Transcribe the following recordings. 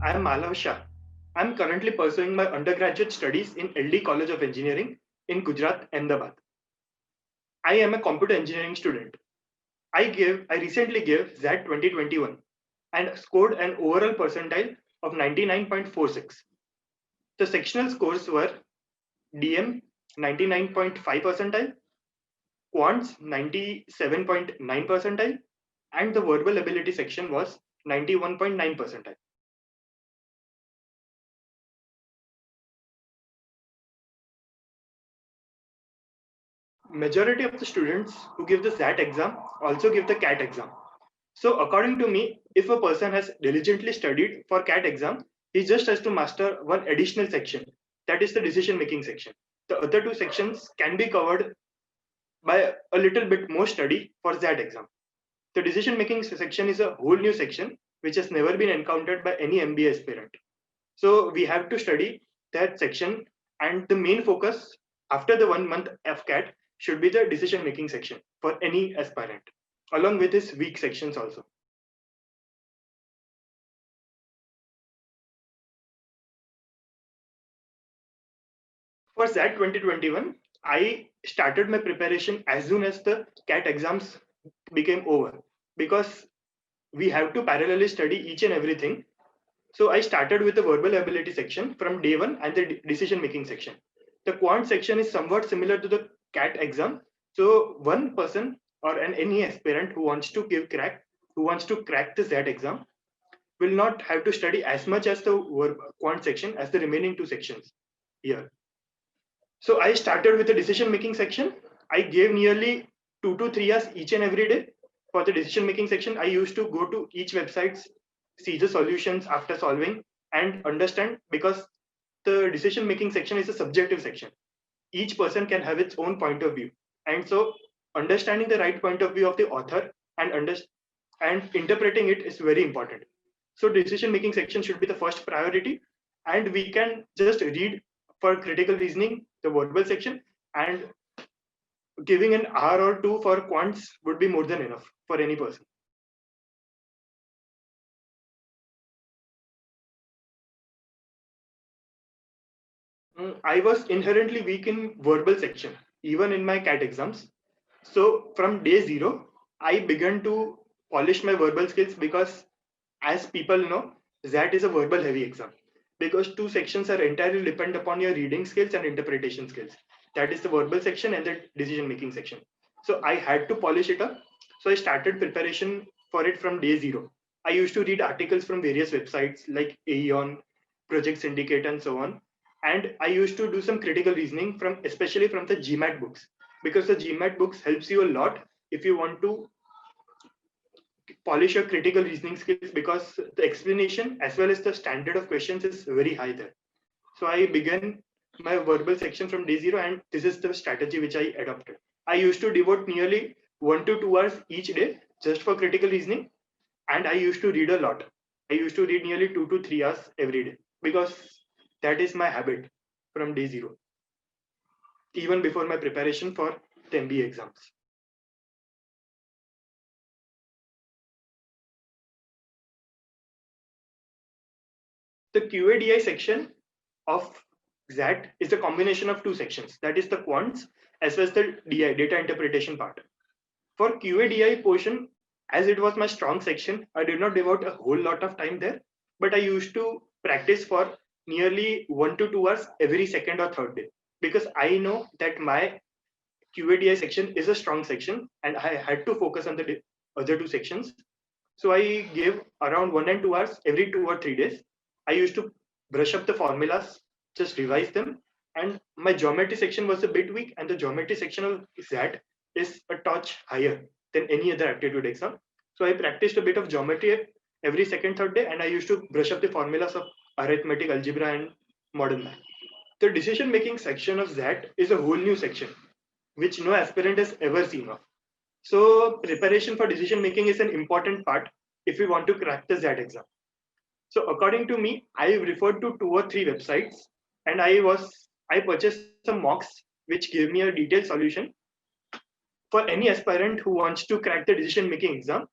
I am Malav Shah. I am currently pursuing my undergraduate studies in LD College of Engineering in Gujarat, Ahmedabad. I am a computer engineering student. I recently gave XAT 2021 and scored an overall percentile of 99.46. The sectional scores were DM 99.5 percentile, Quants 97.9 percentile, and the verbal ability section was 91.9 percentile. Majority of the students who give the XAT exam also give the CAT exam. So according to me, if a person has diligently studied for CAT exam, he just has to master one additional section, that is the decision making section. The other two sections can be covered by a little bit more study for that exam. The decision making section is a whole new section which has never been encountered by any MBA aspirant. So we have to study that section, and the main focus after the 1 month of CAT should be the decision making section for any aspirant, along with his weak sections also. For XAT 2021, I started my preparation as soon as the CAT exams became over, because we have to parallelly study each and everything. So I started with the verbal ability section from day one and the decision making section. The quant section is somewhat similar to the CAT exam. So one person or any aspirant who wants to crack the XAT exam will not have to study as much as the quant section as the remaining two sections here. So I started with the decision making section. I gave nearly 2 to 3 hours each and every day. For the decision making section, I used to go to each website, see the solutions after solving, and understand, because the decision making section is a subjective section. Each person can have its own point of view, and so understanding the right point of view of the author and interpreting it is very important. So decision making section should be the first priority, and we can just read for critical reasoning the verbal section, and giving an hour or two for quants would be more than enough for any person. I was inherently weak in verbal section, even in my CAT exams. So from day zero, I began to polish my verbal skills, because as people know, XAT is a verbal heavy exam, because two sections are entirely depend upon your reading skills and interpretation skills. That is the verbal section and the decision making section. So I had to polish it up. So I started preparation for it from day zero. I used to read articles from various websites like Aeon, Project Syndicate, and so on. And I used to do some critical reasoning especially from the GMAT books, because the GMAT books helps you a lot if you want to polish your critical reasoning skills, because the explanation as well as the standard of questions is very high there. So I began my verbal section from day zero, and this is the strategy which I adopted. I used to devote nearly 1 to 2 hours each day just for critical reasoning, and I used to read a lot. I used to read nearly 2 to 3 hours every day, because that is my habit from day zero, even before my preparation for the MBA exams. The QADI section of XAT is a combination of two sections, that is the quants as well as the DI, data interpretation part. For QADI portion, as it was my strong section, I did not devote a whole lot of time there, but I used to practice for nearly 1 to 2 hours every second or third day, because I know that my QADI section is a strong section and I had to focus on the other two sections. So I gave around 1 and 2 hours every 2 or 3 days. I used to brush up the formulas, just revise them. And my geometry section was a bit weak, and the geometry section of XAT is a touch higher than any other aptitude exam. So I practiced a bit of geometry every second, third day, and I used to brush up the formulas of arithmetic, algebra, and modern math. The decision making section of XAT is a whole new section, which no aspirant has ever seen of. So preparation for decision making is an important part if we want to crack the XAT exam. So according to me, I referred to 2 or 3 websites, and I purchased some mocks which gave me a detailed solution. For any aspirant who wants to crack the decision making exam,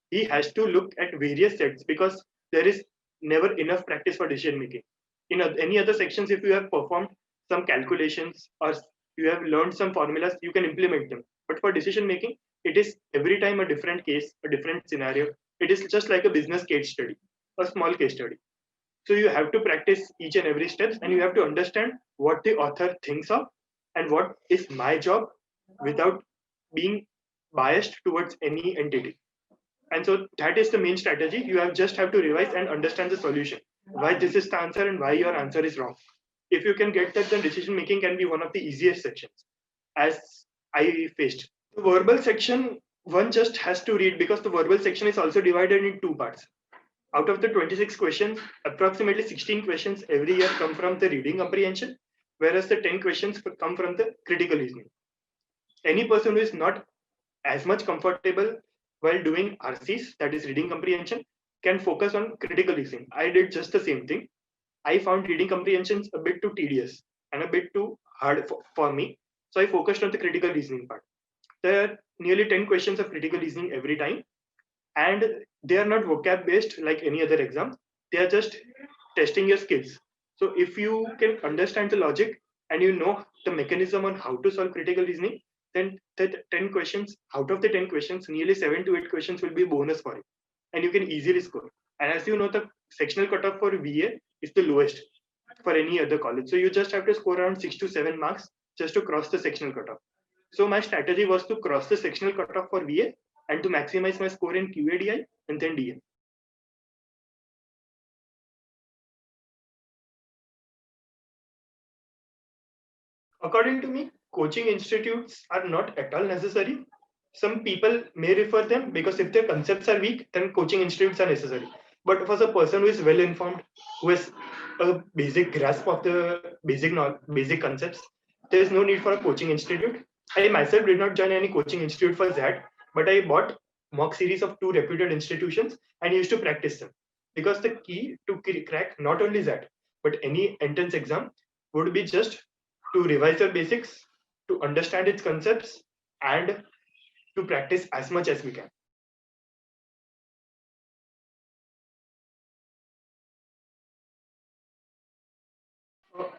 he has to look at various sets, because there is never enough practice for decision making. In any other sections, if you have performed some calculations or you have learned some formulas, you can implement them. But for decision making, it is every time a different case, a different scenario. It is just like a business case study, a small case study. So you have to practice each and every steps, and you have to understand what the author thinks of and what is my job without being biased towards any entity. And so that is the main strategy. You just have to revise and understand the solution, why this is the answer and why your answer is wrong. If you can get that, then decision making can be one of the easiest sections, as I faced. The verbal section, one just has to read, because the verbal section is also divided in two parts. Out of the 26 questions, approximately 16 questions every year come from the reading comprehension, whereas the 10 questions come from the critical listening. Any person who is not as much comfortable while doing RCs, that is reading comprehension, can focus on critical listening. I did just the same thing. I found reading comprehensions a bit too tedious and a bit too hard for me. So I focused on the critical reasoning part. There are nearly 10 questions of critical reasoning every time, and they are not vocab based like any other exam. They are just testing your skills. So if you can understand the logic and you know the mechanism on how to solve critical reasoning, then the 10 questions, out of the 10 questions, nearly 7 to 8 questions will be bonus for you, and you can easily score. And as you know, the sectional cutoff for VA is the lowest for any other college. So you just have to score around 6 to 7 marks just to cross the sectional cutoff. So my strategy was to cross the sectional cutoff for VA and to maximize my score in QADI and then DM. According to me, coaching institutes are not at all necessary. Some people may refer them because if their concepts are weak, then coaching institutes are necessary. But for a person who is well informed, who has a basic grasp of the basic concepts, there is no need for a coaching institute. I myself did not join any coaching institute for that, but I bought mock series of 2 reputed institutions and used to practice them. Because the key to crack not only that, but any entrance exam would be just to revise your basics, to understand its concepts, and to practice as much as we can.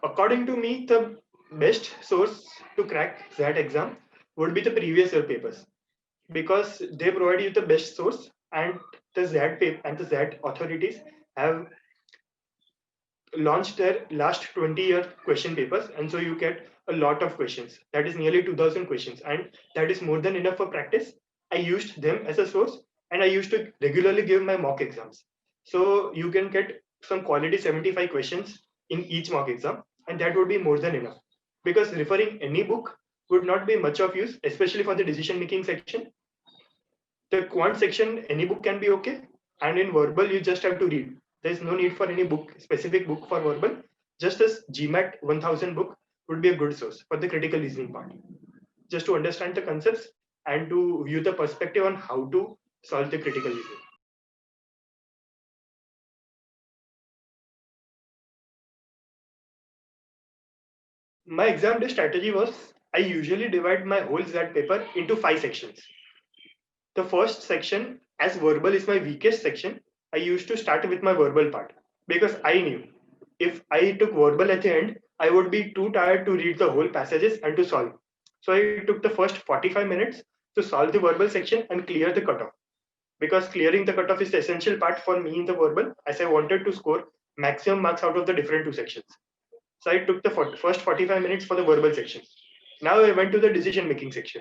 According to me, the best source to crack that exam would be the previous year papers, because they provide you the best source, and the ZAT paper and the ZAT authorities have launched their last 20-year question papers, and so you get a lot of questions. That is nearly 2000 questions, and that is more than enough for practice. I used them as a source, and I used to regularly give my mock exams. So you can get some quality 75 questions in each mock exam, and that would be more than enough, because referring any book would not be much of use, especially for the decision making section. The quant section, any book can be okay, and in verbal you just have to read. There's no need for any specific book for verbal. Just this GMAT 1000 book would be a good source for the critical listening part, just to understand the concepts and to view the perspective on how to solve the critical listening. My exam day strategy was, I usually divide my whole ZAT paper into 5 sections. The first section, as verbal is my weakest section, I used to start with my verbal part, because I knew if I took verbal at the end, I would be too tired to read the whole passages and to solve. So I took the first 45 minutes to solve the verbal section and clear the cutoff, because clearing the cutoff is the essential part for me in the verbal, as I wanted to score maximum marks out of the different 2 sections. So I took the first 45 minutes for the verbal section. Now I went to the decision making section.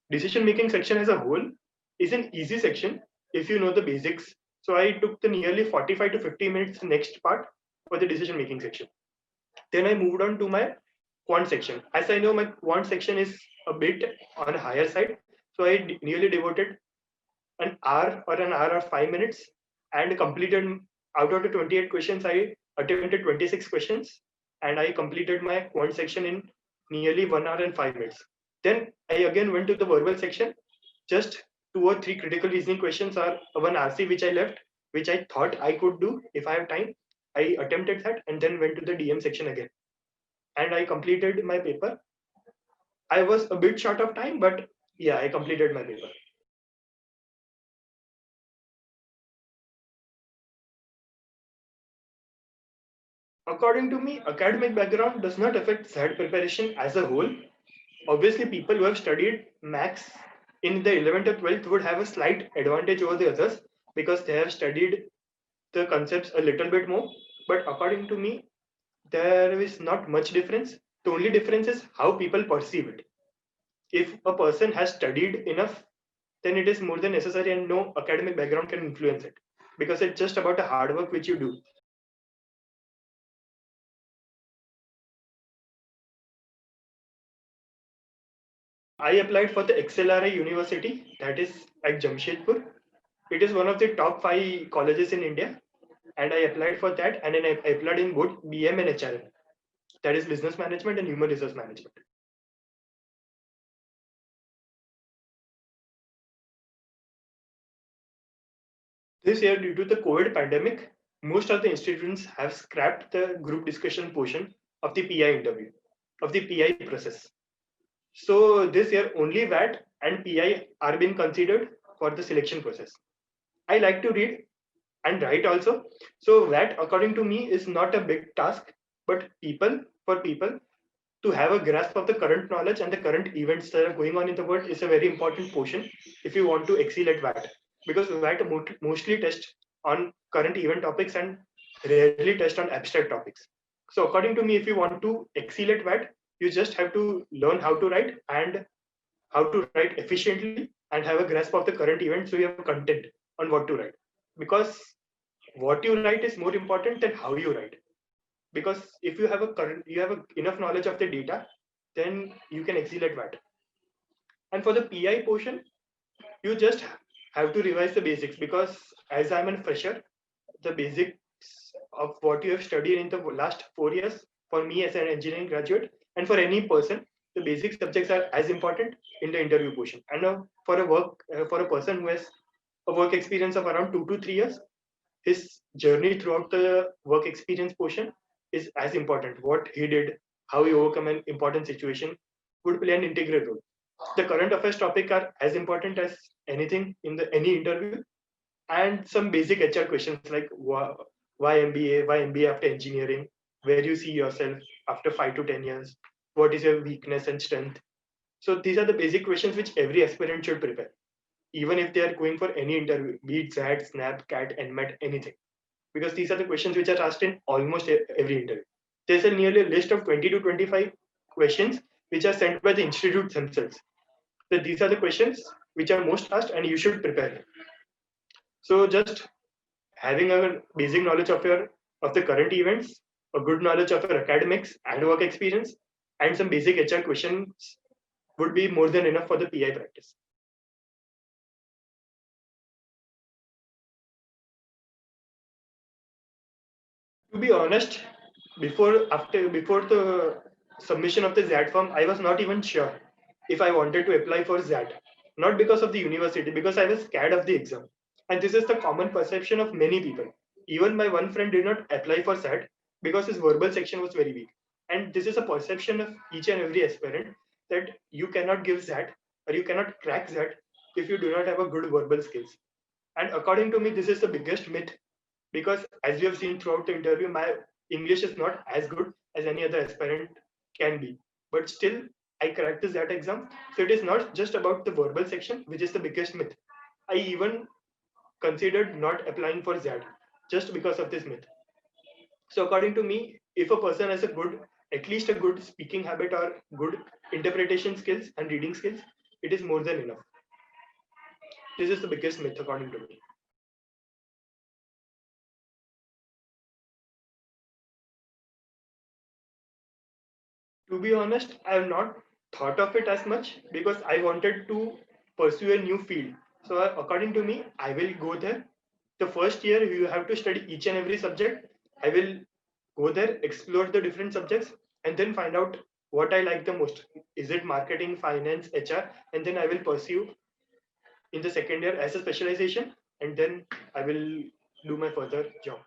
Decision making section as a whole is an easy section if you know the basics. So I took the nearly 45 to 50 minutes next part for the decision making section. Then I moved on to my quant section. As I know, my quant section is a bit on the higher side, so I nearly devoted an hour or 5 minutes and completed, out of the 28 questions, I attempted 26 questions, and I completed my quant section in nearly 1 hour and 5 minutes. Then I again went to the verbal section. Just 2 or 3 critical reasoning questions or one RC which I left, which I thought I could do if I have time. I attempted that and then went to the DM section again. And I completed my paper. I was a bit short of time, but yeah, I completed my paper. According to me, academic background does not affect SAT preparation as a whole. Obviously, people who have studied maths in the 11th or 12th would have a slight advantage over the others because they have studied the concepts a little bit more. But according to me, there is not much difference. The only difference is how people perceive it. If a person has studied enough, then it is more than necessary and no academic background can influence it because it's just about the hard work which you do. I applied for the XLRI University, that is at Jamshedpur. It is one of the top 5 colleges in India, and I applied for that. And then I applied in both BM and HRM, that is Business Management and Human Resource Management. This year, due to the COVID pandemic, most of the institutions have scrapped the group discussion portion of the PI interview, of the PI process. So this year, only VAT and PI are being considered for the selection process. I like to read and write also. So VAT, according to me, is not a big task, but for people to have a grasp of the current knowledge and the current events that are going on in the world is a very important portion if you want to excel at VAT. Because VAT mostly tests on current event topics and rarely test on abstract topics. So according to me, if you want to excel at VAT, you just have to learn how to write and how to write efficiently and have a grasp of the current event so you have content on what to write. Because what you write is more important than how you write. Because if you have enough knowledge of the data, then you can excel at VAT. And for the PI portion, you just have to revise the basics because as I'm a fresher, the basics of what you have studied in the last 4 years for me as an engineering graduate and for any person, the basic subjects are as important in the interview portion. And for a person who has a work experience of around 2 to 3 years, his journey throughout the work experience portion is as important. What he did, how he overcome an important situation would play an integral role. The current affairs topic are as important as anything in any interview, and some basic HR questions like why MBA, why MBA after engineering, where you see yourself after 5 to 10 years, what is your weakness and strength. So these are the basic questions which every aspirant should prepare, even if they are going for any interview, be it ZAT, SNAP, CAT, NMAT, anything. Because these are the questions which are asked in almost every interview. There's a nearly a list of 20 to 25 questions which are sent by the institutes themselves. So these are the questions which are most asked and you should prepare. So just having a basic knowledge of the current events, a good knowledge of your academics and work experience, and some basic HR questions would be more than enough for the PI practice. To be honest, before the submission of the ZAT form, I was not even sure if I wanted to apply for ZAT. Not because of the university, because I was scared of the exam. And this is the common perception of many people. Even my one friend did not apply for ZAT because his verbal section was very weak. And this is a perception of each and every aspirant that you cannot give ZAT or you cannot crack ZAT if you do not have a good verbal skills. And according to me, this is the biggest myth because as we have seen throughout the interview, my English is not as good as any other aspirant can be. But still, I cracked this ZAT exam. So it is not just about the verbal section, which is the biggest myth. I even considered not applying for ZAT just because of this myth. So according to me, if a person has at least a good speaking habit or good interpretation skills and reading skills, it is more than enough. This is the biggest myth according to me. To be honest, I have not thought of it as much because I wanted to pursue a new field. So, according to me, I will go there. The first year, you have to study each and every subject. I will go there, explore the different subjects, and then find out what I like the most. Is it marketing, finance, HR? And then I will pursue in the second year as a specialization, and then I will do my further job.